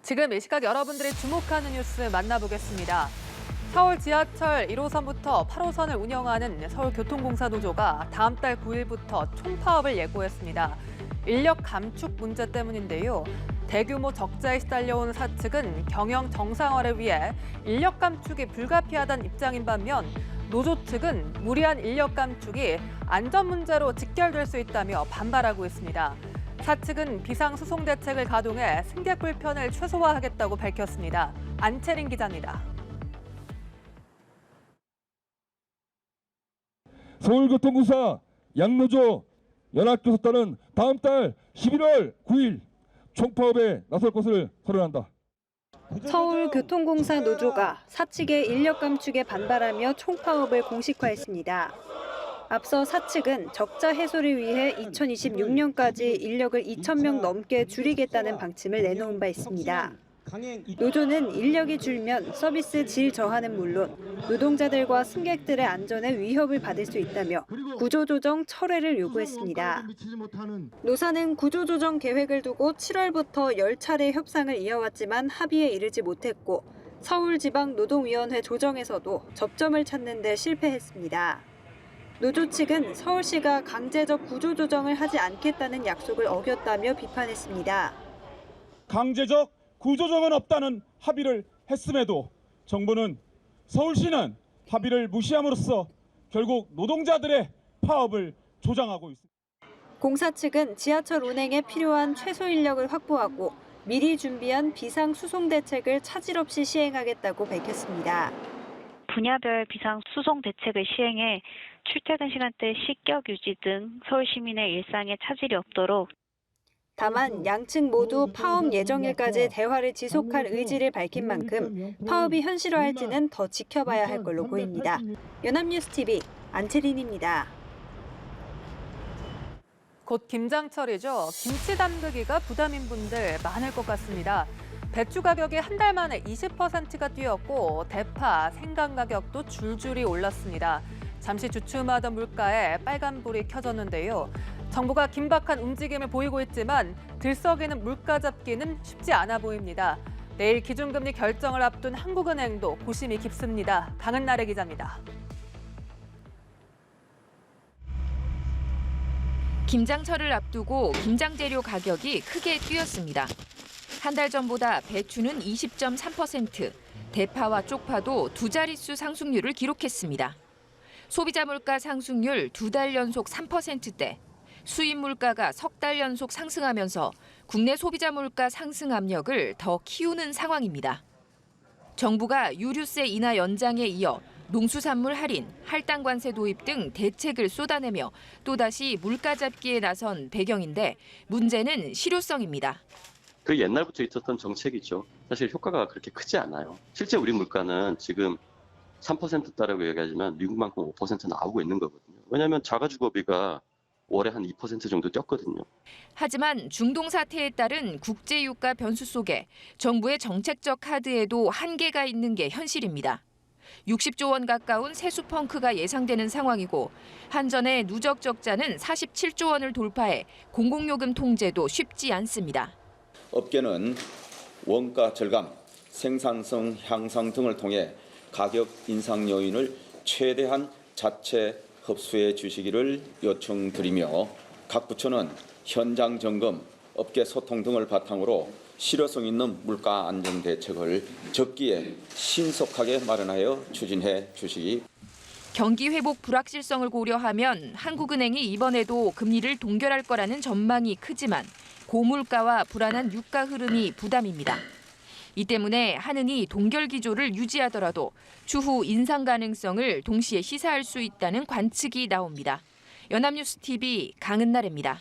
지금 이 시각 여러분들이 주목하는 뉴스 만나보겠습니다. 서울 지하철 1호선부터 8호선을 운영하는 서울교통공사 노조가 다음 달 9일부터 총파업을 예고했습니다. 인력 감축 문제 때문인데요. 대규모 적자에 시달려온 사측은 경영 정상화를 위해 인력 감축이 불가피하다는 입장인 반면 노조 측은 무리한 인력 감축이 안전 문제로 직결될 수 있다며 반발하고 있습니다. 사측은 비상수송 대책을 가동해 승객 불편을 최소화하겠다고 밝혔습니다. 안채린 기자입니다. 서울교통공사 양노조 연합교섭단은 다음 달 11월 9일 총파업에 나설 것을 선언한다. 서울교통공사 노조가 사측의 인력 감축에 반발하며 총파업을 공식화했습니다. 앞서 사측은 적자 해소를 위해 2026년까지 인력을 2,000명 넘게 줄이겠다는 방침을 내놓은 바 있습니다. 노조는 인력이 줄면 서비스 질 저하는 물론 노동자들과 승객들의 안전에 위협을 받을 수 있다며 구조조정 철회를 요구했습니다. 노사는 구조조정 계획을 두고 7월부터 10차례 협상을 이어왔지만 합의에 이르지 못했고 서울지방노동위원회 조정에서도 접점을 찾는 데 실패했습니다. 노조 측은 서울시가 강제적 구조조정을 하지 않겠다는 약속을 어겼다며 비판했습니다. 강제적 구조조정은 없다는 합의를 했음에도 정부는 서울시는 합의를 무시함으로써 결국 노동자들의 파업을 조장하고 있습니다. 공사 측은 지하철 운행에 필요한 최소 인력을 확보하고 미리 준비한 비상수송 대책을 차질 없이 시행하겠다고 밝혔습니다. 분야별 비상수송 대책을 시행해 출퇴근 시간대 식격 유지 등 서울 시민의 일상에 차질이 없도록 다만 양측 모두 파업 예정일까지 대화를 지속할 의지를 밝힌 만큼 파업이 현실화할지는 더 지켜봐야 할 걸로 보입니다. 연합뉴스TV 안채린입니다. 곧 김장철이죠. 김치 담그기가 부담인 분들 많을 것 같습니다. 배추 가격이 한 달 만에 20%가 뛰었고 대파, 생강 가격도 줄줄이 올랐습니다. 잠시 주춤하던 물가에 빨간불이 켜졌는데요. 정부가 긴박한 움직임을 보이고 있지만 들썩이는 물가 잡기는 쉽지 않아 보입니다. 내일 기준금리 결정을 앞둔 한국은행도 고심이 깊습니다. 강은나래 기자입니다. 김장철을 앞두고 김장재료 가격이 크게 뛰었습니다. 한 달 전보다 배추는 20.3%, 대파와 쪽파도 두 자릿수 상승률을 기록했습니다. 소비자 물가 상승률 2달 연속 3%대, 수입 물가가 석 달 연속 상승하면서 국내 소비자 물가 상승 압력을 더 키우는 상황입니다. 정부가 유류세 인하 연장에 이어 농수산물 할인, 할당 관세 도입 등 대책을 쏟아내며 또다시 물가 잡기에 나선 배경인데 문제는 실효성입니다. 그 옛날부터 있었던 정책이죠. 사실 효과가 그렇게 크지 않아요. 실제 우리 물가는 지금 3%다라고 얘기하지만 미국만큼 5% 나오고 있는 거거든요. 왜냐하면 자가주거비가 월에 한 2% 정도 뛰었거든요. 하지만 중동 사태에 따른 국제유가 변수 속에 정부의 정책적 카드에도 한계가 있는 게 현실입니다. 60조 원 가까운 세수 펑크가 예상되는 상황이고 한전의 누적 적자는 47조 원을 돌파해 공공요금 통제도 쉽지 않습니다. 업계는 원가 절감, 생산성 향상 등을 통해 가격 인상 요인을 최대한 자체 흡수해 주시기를 요청드리며 각 부처는 현장 점검, 업계 소통 등을 바탕으로 실효성 있는 물가 안정 대책을 적기에 신속하게 마련하여 추진해 주시기. 경기 회복 불확실성을 고려하면 한국은행이 이번에도 금리를 동결할 거라는 전망이 크지만 고물가와 불안한 유가 흐름이 부담입니다. 이 때문에 한은이 동결 기조를 유지하더라도 추후 인상 가능성을 동시에 시사할 수 있다는 관측이 나옵니다. 연합뉴스TV 강은나래입니다.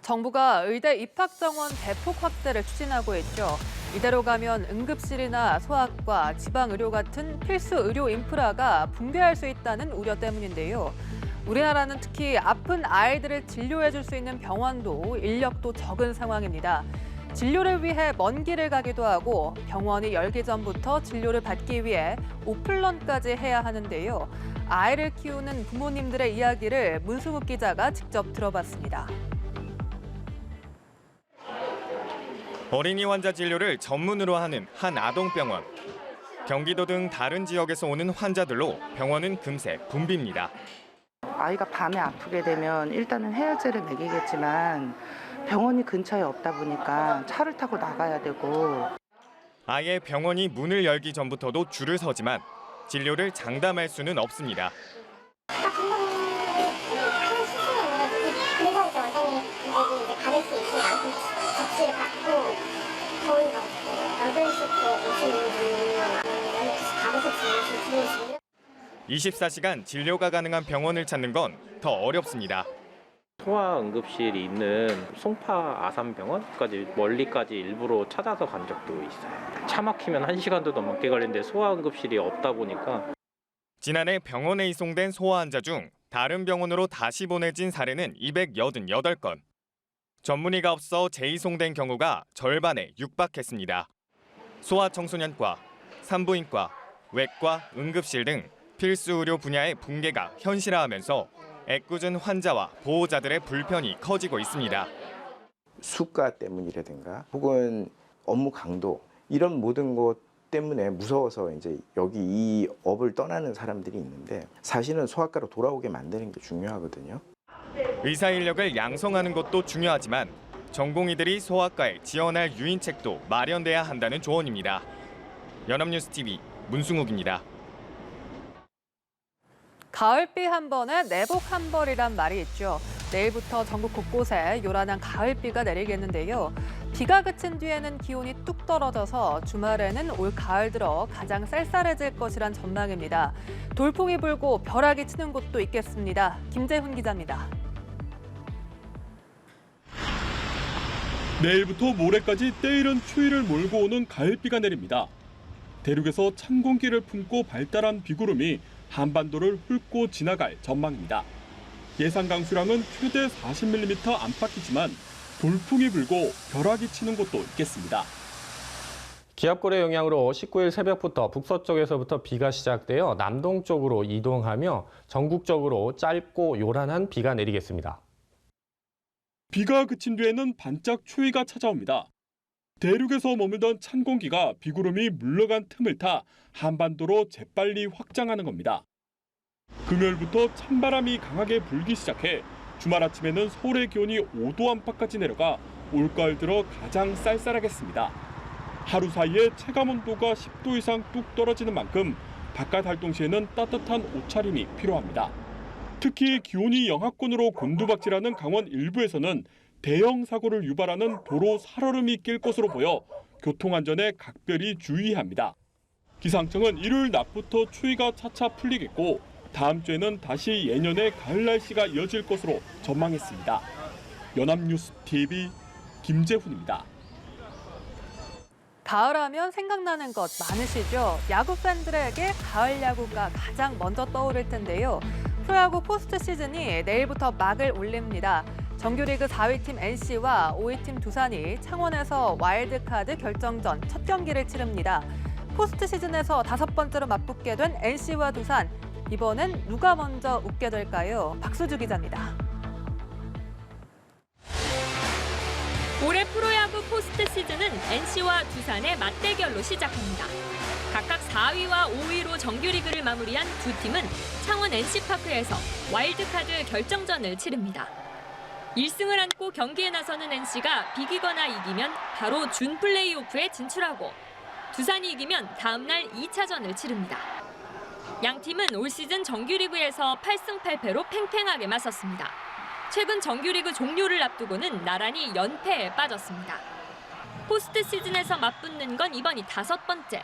정부가 의대 입학 정원 대폭 확대를 추진하고 있죠. 이대로 가면 응급실이나 소아과, 지방의료 같은 필수 의료 인프라가 붕괴할 수 있다는 우려 때문인데요. 우리나라는 특히 아픈 아이들을 진료해 줄 수 있는 병원도 인력도 적은 상황입니다. 진료를 위해 먼 길을 가기도 하고 병원이 열기 전부터 진료를 받기 위해 오픈런까지 해야 하는데요. 아이를 키우는 부모님들의 이야기를 문승욱 기자가 직접 들어봤습니다. 어린이 환자 진료를 전문으로 하는 한 아동병원. 경기도 등 다른 지역에서 오는 환자들로 병원은 금세 붐빕니다. 아이가 밤에 아프게 되면 일단은 해열제를 먹이겠지만 병원이 근처에 없다 보니까 차를 타고 나가야 되고. 아예 병원이 문을 열기 전부터도 줄을 서지만 진료를 장담할 수는 없습니다. 접시를 받고 거의 없고 8시에 오시는 분은 5시 24시간 진료가 가능한 병원을 찾는 건 더 어렵습니다. 소아응급실이 있는 송파 아산병원까지 멀리까지 일부러 찾아서 간 적도 있어요. 차 막히면 1시간도 넘게 걸리는데 소아응급실이 없다 보니까. 지난해 병원에 이송된 소아 환자 중 다른 병원으로 다시 보내진 사례는 288건. 전문의가 없어 재이송된 경우가 절반에 육박했습니다. 소아청소년과, 산부인과, 외과, 응급실 등 필수 의료 분야의 붕괴가 현실화하면서 애꿎은 환자와 보호자들의 불편이 커지고 있습니다. 수가 때문이라든가 혹은 업무 강도 이런 모든 것 때문에 무서워서 이제 여기 이 업을 떠나는 사람들이 있는데 사실은 소아과로 돌아오게 만드는 게 중요하거든요. 의사 인력을 양성하는 것도 중요하지만 전공의들이 소아과에 지원할 유인책도 마련돼야 한다는 조언입니다. 연합뉴스TV 문승욱입니다. 가을비 한 번에 내복 한 벌이란 말이 있죠. 내일부터 전국 곳곳에 요란한 가을비가 내리겠는데요. 비가 그친 뒤에는 기온이 뚝 떨어져서 주말에는 올 가을 들어 가장 쌀쌀해질 것이란 전망입니다. 돌풍이 불고 벼락이 치는 곳도 있겠습니다. 김재훈 기자입니다. 내일부터 모레까지 때이른 추위를 몰고 오는 가을비가 내립니다. 대륙에서 찬 공기를 품고 발달한 비구름이 한반도를 훑고 지나갈 전망입니다. 예상 강수량은 최대 40mm 안팎이지만 돌풍이 불고 벼락이 치는 곳도 있겠습니다. 기압골의 영향으로 19일 새벽부터 북서쪽에서부터 비가 시작되어 남동쪽으로 이동하며 전국적으로 짧고 요란한 비가 내리겠습니다. 비가 그친 뒤에는 반짝 추위가 찾아옵니다. 대륙에서 머물던 찬 공기가 비구름이 물러간 틈을 타 한반도로 재빨리 확장하는 겁니다. 금요일부터 찬바람이 강하게 불기 시작해 주말 아침에는 서울의 기온이 5도 안팎까지 내려가 올가을 들어 가장 쌀쌀하겠습니다. 하루 사이에 체감온도가 10도 이상 뚝 떨어지는 만큼 바깥 활동 시에는 따뜻한 옷차림이 필요합니다. 특히 기온이 영하권으로 곤두박질하는 강원 일부에서는 대형 사고를 유발하는 도로 살얼음이 낄 것으로 보여 교통안전에 각별히 주의합니다. 기상청은 일요일 낮부터 추위가 차차 풀리겠고 다음 주에는 다시 예년의 가을 날씨가 이어질 것으로 전망했습니다. 연합뉴스TV 김재훈입니다. 가을하면 생각나는 것 많으시죠? 야구 팬들에게 가을 야구가 가장 먼저 떠오를 텐데요. 프로야구 포스트 시즌이 내일부터 막을 올립니다. 정규리그 4위 팀 NC와 5위 팀 두산이 창원에서 와일드카드 결정전 첫 경기를 치릅니다. 포스트 시즌에서 5번째로 맞붙게 된 NC와 두산, 이번엔 누가 먼저 웃게 될까요? 박수주 기자입니다. 올해 프로야구 포스트 시즌은 NC와 두산의 맞대결로 시작합니다. 각각 4위와 5위로 정규리그를 마무리한 두 팀은 창원 NC파크에서 와일드카드 결정전을 치릅니다. 1승을 안고 경기에 나서는 NC가 비기거나 이기면 바로 준 플레이오프에 진출하고 두산이 이기면 다음 날 2차전을 치릅니다. 양 팀은 올 시즌 정규리그에서 8승 8패로 팽팽하게 맞섰습니다. 최근 정규리그 종료를 앞두고는 나란히 연패에 빠졌습니다. 포스트 시즌에서 맞붙는 건 이번이 5번째.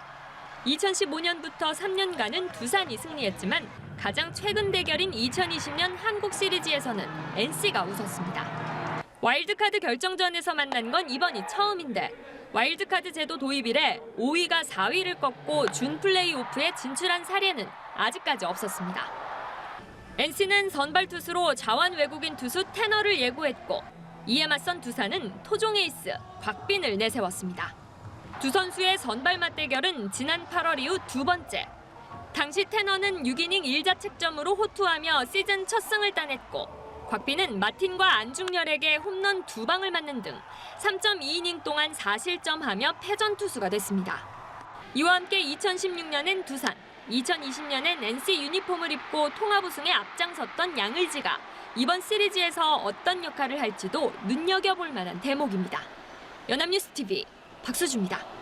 2015년부터 3년간은 두산이 승리했지만 가장 최근 대결인 2020년 한국 시리즈에서는 NC가 웃었습니다. 와일드카드 결정전에서 만난 건 이번이 처음인데 와일드카드 제도 도입 이래 5위가 4위를 꺾고 준 플레이오프에 진출한 사례는 아직까지 없었습니다. NC는 선발 투수로 자완 외국인 투수 테너를 예고했고 이에 맞선 두산은 토종 에이스 곽빈을 내세웠습니다. 두 선수의 선발 맞대결은 지난 8월 이후 두 번째. 당시 테너는 6이닝 1자책점으로 호투하며 시즌 첫 승을 따냈고 곽빈은 마틴과 안중열에게 홈런 2방을 맞는 등 3.2이닝 동안 4실점하며 패전 투수가 됐습니다. 이와 함께 2016년엔 두산, 2020년엔 NC 유니폼을 입고 통합 우승에 앞장섰던 양의지가 이번 시리즈에서 어떤 역할을 할지도 눈여겨볼 만한 대목입니다. 연합뉴스 TV 박수주입니다.